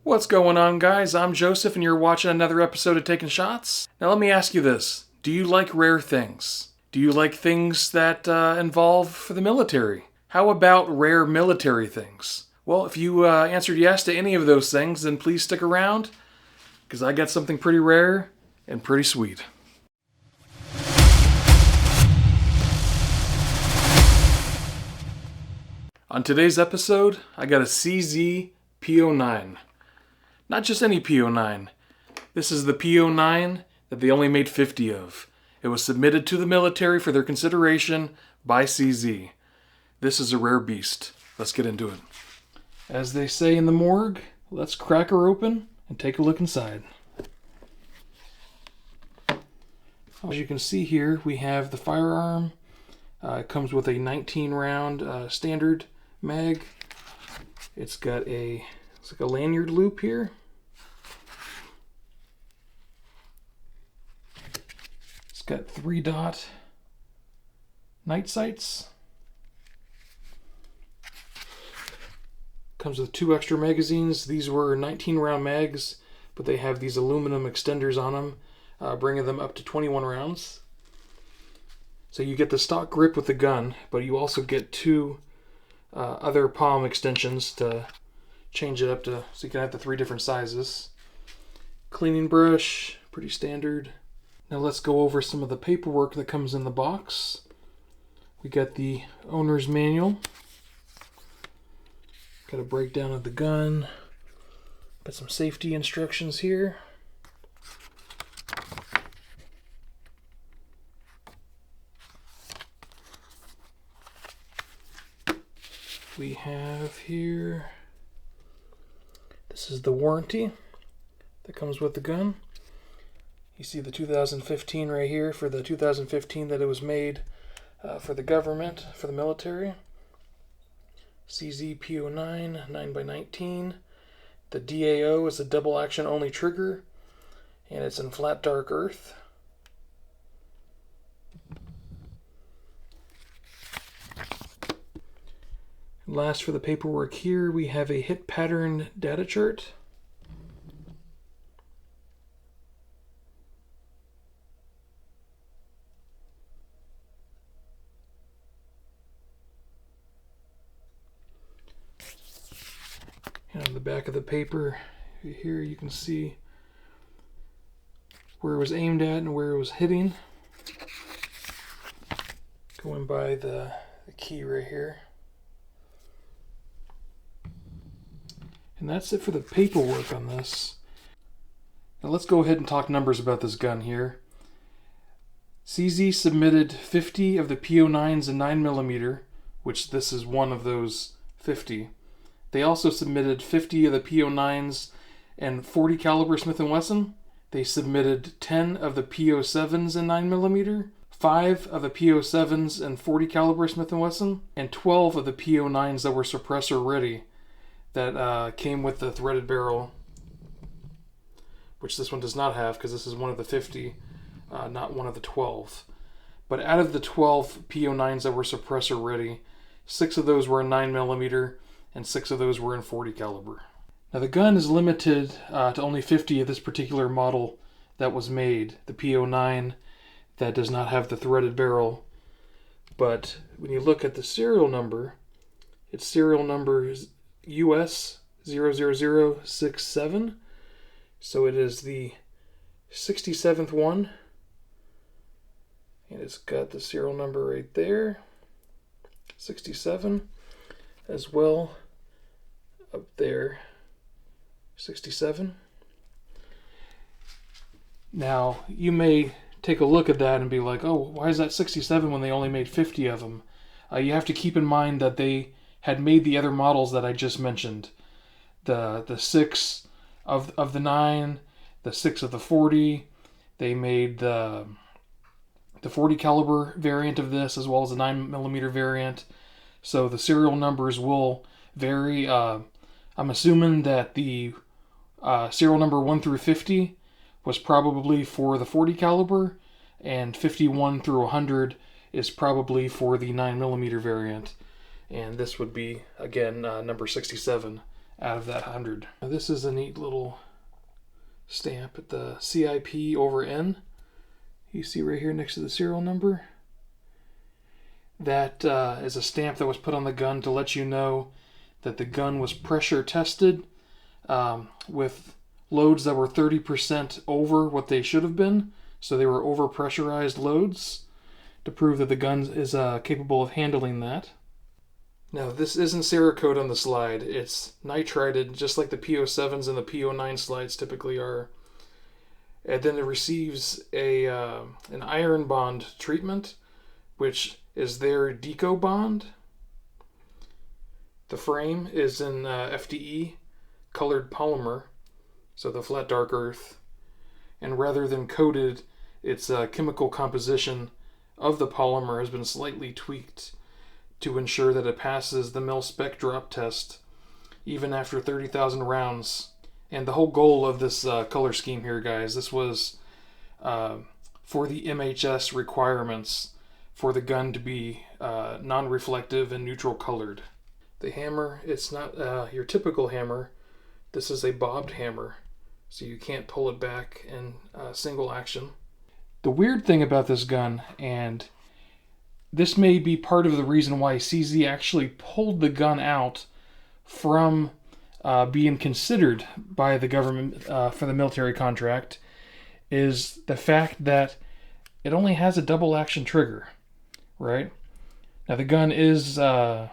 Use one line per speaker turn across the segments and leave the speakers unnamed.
What's going on, guys? I'm Joseph, and you're watching another episode of Taking Shots. Now, let me ask you this. Do you like rare things? Do you like things that involve the military? How about rare military things? Well, if you answered yes to any of those things, then please stick around, because I got something pretty rare and pretty sweet. On today's episode, I got a CZ P-09. Not just any P-09. This is the P-09 that they only made 50 of. It was submitted to the military for their consideration by CZ. This is a rare beast. Let's get into it. As they say in the morgue, let's crack her open and take a look inside. As you can see here, we have the firearm. It comes with a 19 round standard mag. It's got it's like a lanyard loop here. It's got 3-dot night sights. Comes with 2 extra magazines. These were 19 round mags, but they have these aluminum extenders on them, bringing them up to 21 rounds. So you get the stock grip with the gun, but you also get 2 other palm extensions to change it up to, so you can have the 3 different sizes. Cleaning brush, pretty standard. Now let's go over some of the paperwork that comes in the box. We got the owner's manual. Got a breakdown of the gun. Got some safety instructions here. We have here, this is the warranty that comes with the gun. You see the 2015 right here for the 2015 that it was made for the government, for the military. CZ P-09 9x19. The DAO is a double action only trigger, and it's in flat dark earth. Last, for the paperwork here, we have a hit pattern data chart. And on the back of the paper here, you can see where it was aimed at and where it was hitting. Going by the key right here. And that's it for the paperwork on this. Now let's go ahead and talk numbers about this gun here. CZ submitted 50 of the P-09s in 9mm, which this is one of those 50. They also submitted 50 of the P-09s and 40 caliber Smith & Wesson. They submitted 10 of the P-07s in 9mm, 5 of the P-07s and 40 caliber Smith & Wesson, and 12 of the P-09s that were suppressor ready, that came with the threaded barrel, which this one does not have because this is one of the 50, not one of the 12. But out of the 12 P-09s that were suppressor ready, 6 of those were in 9mm and 6 of those were in 40 caliber. Now the gun is limited to only 50 of this particular model that was made, the P-09 that does not have the threaded barrel. But when you look at the serial number, its serial number is US 00067, so it is the 67th one, and it's got the serial number right there, 67, as well up there, 67. Now you may take a look at that and be like, oh, why is that 67 when they only made 50 of them? You have to keep in mind that they had made the other models that I just mentioned. The 6 of the 9, the 6 of the 40. They made the 40 caliber variant of this as well as the 9mm variant. So the serial numbers will vary. I'm assuming that the serial number 1 through 50 was probably for the 40 caliber, and 51 through 100 is probably for the 9mm variant. And this would be, again, number 67 out of that 100. Now, this is a neat little stamp at the CIP over N. You see right here next to the serial number. That is a stamp that was put on the gun to let you know that the gun was pressure tested with loads that were 30% over what they should have been. So they were over pressurized loads to prove that the gun is capable of handling that. Now, this isn't Cerakote on the slide. It's nitrided, just like the P-07s and the P-09 slides typically are. And then it receives an iron bond treatment, which is their deco bond. The frame is in FDE, colored polymer, so the flat dark earth. And rather than coated, its chemical composition of the polymer has been slightly tweaked to ensure that it passes the mil-spec drop test even after 30,000 rounds. And the whole goal of this color scheme here, guys, this was for the MHS requirements for the gun to be non-reflective and neutral colored. The hammer, it's not your typical hammer. This is a bobbed hammer, so you can't pull it back in single action. The weird thing about this gun, and this may be part of the reason why CZ actually pulled the gun out from being considered by the government for the military contract, is the fact that it only has a double action trigger, right? Now the gun is it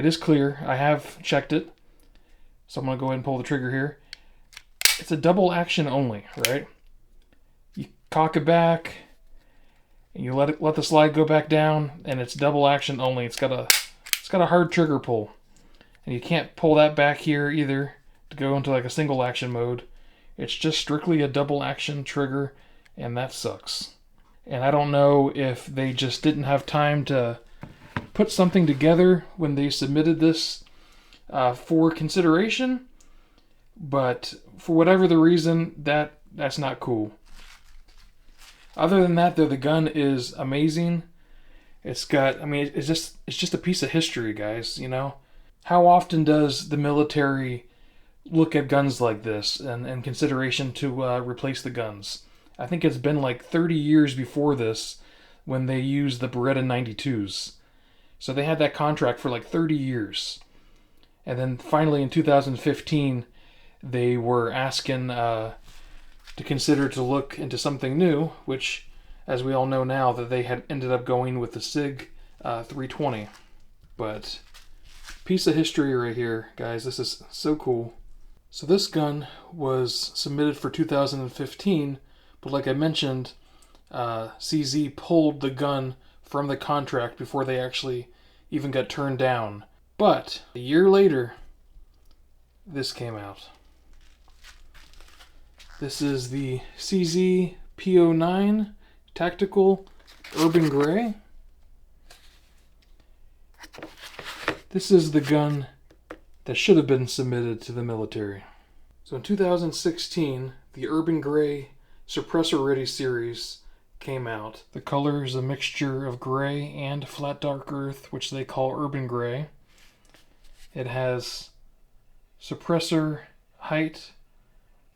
is clear. I have checked it, so I'm gonna go ahead and pull the trigger here. It's a double action only, right? You cock it back and you let the slide go back down, and it's double action only. It's got a hard trigger pull. And you can't pull that back here either to go into like a single action mode. It's just strictly a double action trigger, and that sucks. And I don't know if they just didn't have time to put something together when they submitted this for consideration, but for whatever the reason, that's not cool. Other than that, though, the gun is amazing. It's got, I mean, it's just a piece of history, guys, you know? How often does the military look at guns like this and in consideration to replace the guns? I think it's been like 30 years before this when they used the Beretta 92s. So they had that contract for like 30 years. And then finally in 2015, they were asking to consider to look into something new, which, as we all know now, that they had ended up going with the SIG 320. But piece of history right here, guys. This is so cool. So this gun was submitted for 2015, but like I mentioned, CZ pulled the gun from the contract before they actually even got turned down. But a year later, this came out. This is the CZ P-09 Tactical Urban Gray. This is the gun that should have been submitted to the military. So in 2016, the Urban Gray Suppressor Ready series came out. The color is a mixture of gray and flat dark earth, which they call Urban Gray. It has suppressor height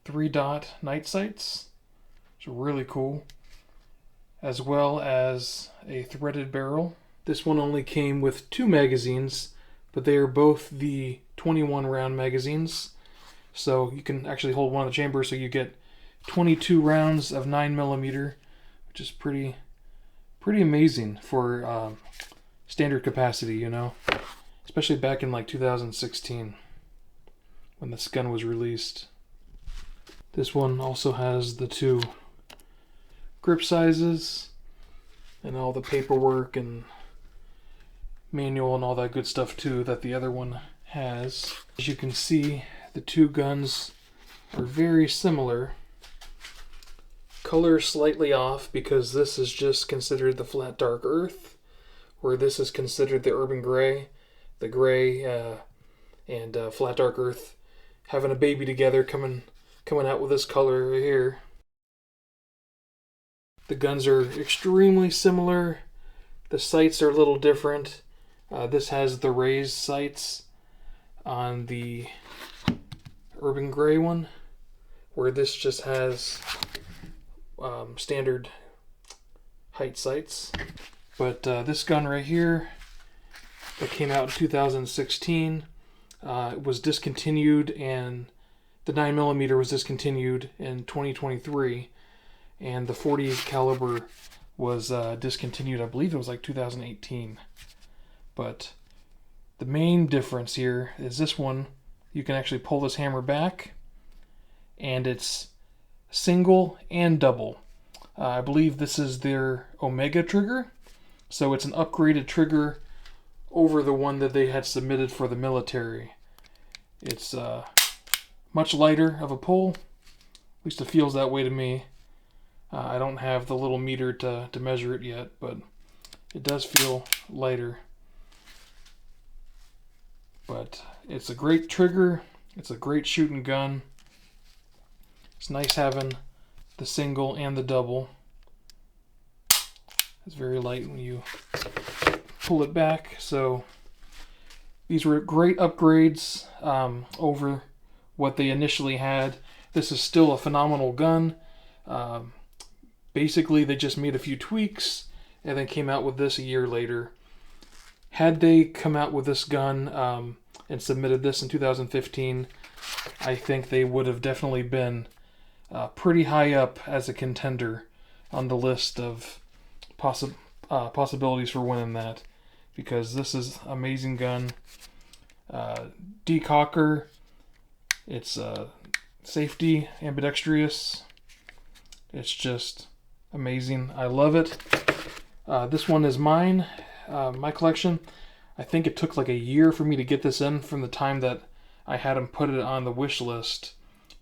3-dot night sights, which are really cool, as well as a threaded barrel. This one only came with 2 magazines, but they are both the 21 round magazines, so you can actually hold one in the chamber, so you get 22 rounds of 9mm, which is pretty amazing for standard capacity, you know, especially back in like 2016 when this gun was released. This one also has the 2 grip sizes and all the paperwork and manual and all that good stuff too that the other one has. As you can see, the 2 guns are very similar. Color slightly off because this is just considered the flat dark earth, where this is considered the urban gray. The gray and flat dark earth having a baby together, coming out with this color right here. The guns are extremely similar. The sights are a little different. This has the raised sights on the urban gray one, where this just has standard height sights. But this gun right here that came out in 2016 was discontinued, and the 9mm was discontinued in 2023, and the 40 caliber was discontinued, I believe it was like 2018. But the main difference here is this one, you can actually pull this hammer back, and it's single and double. I believe this is their Omega trigger, so it's an upgraded trigger over the one that they had submitted for the military. It's much lighter of a pull, at least it feels that way to me. I don't have the little meter to measure it yet, but it does feel lighter. But it's a great trigger, it's a great shooting gun. It's nice having the single and the double. It's very light when you pull it back, so these were great upgrades over what they initially had. This is still a phenomenal gun. Basically, they just made a few tweaks and then came out with this a year later. Had they come out with this gun and submitted this in 2015, I think they would have definitely been pretty high up as a contender on the list of possibilities for winning that, because this is an amazing gun. Decocker, it's safety, ambidextrous. It's just amazing. I love it. This one is mine, my collection. I think it took like a year for me to get this in from the time that I had them put it on the wish list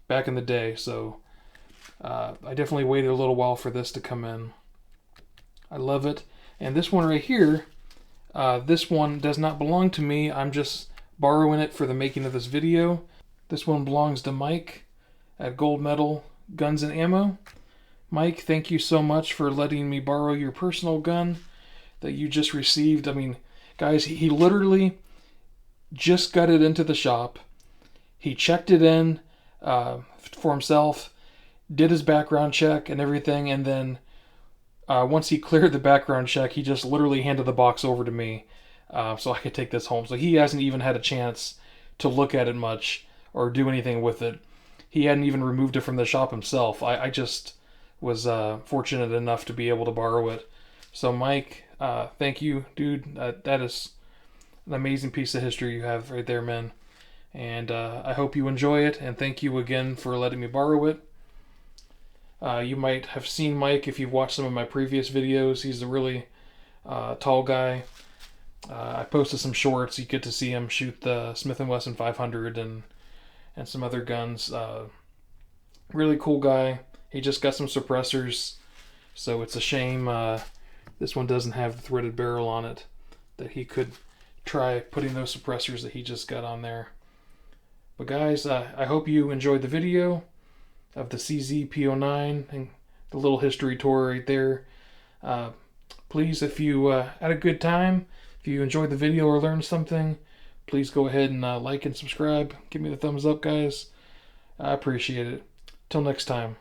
back in the day. So I definitely waited a little while for this to come in. I love it. And this one right here, this one does not belong to me. I'm just borrowing it for the making of this video. This one belongs to Mike at Gold Medal Guns and Ammo. Mike, thank you so much for letting me borrow your personal gun that you just received. I mean, guys, he literally just got it into the shop. He checked it in for himself, did his background check and everything, and then once he cleared the background check, he just literally handed the box over to me so I could take this home. So he hasn't even had a chance to look at it much or do anything with it. He hadn't even removed it from the shop himself. I just was fortunate enough to be able to borrow it. So Mike, thank you, dude. That is an amazing piece of history you have right there, man. And I hope you enjoy it, and thank you again for letting me borrow it. You might have seen Mike if you've watched some of my previous videos. He's a really tall guy. I posted some shorts. You get to see him shoot the Smith & Wesson 500 and some other guns. Really cool guy. He just got some suppressors, so it's a shame this one doesn't have the threaded barrel on it, that he could try putting those suppressors that he just got on there. But guys, I hope you enjoyed the video of the CZ P-09 and the little history tour right there. Please, if you had a good time, if you enjoyed the video or learned something, please go ahead and like and subscribe. Give me the thumbs up, guys. I appreciate it. Till next time.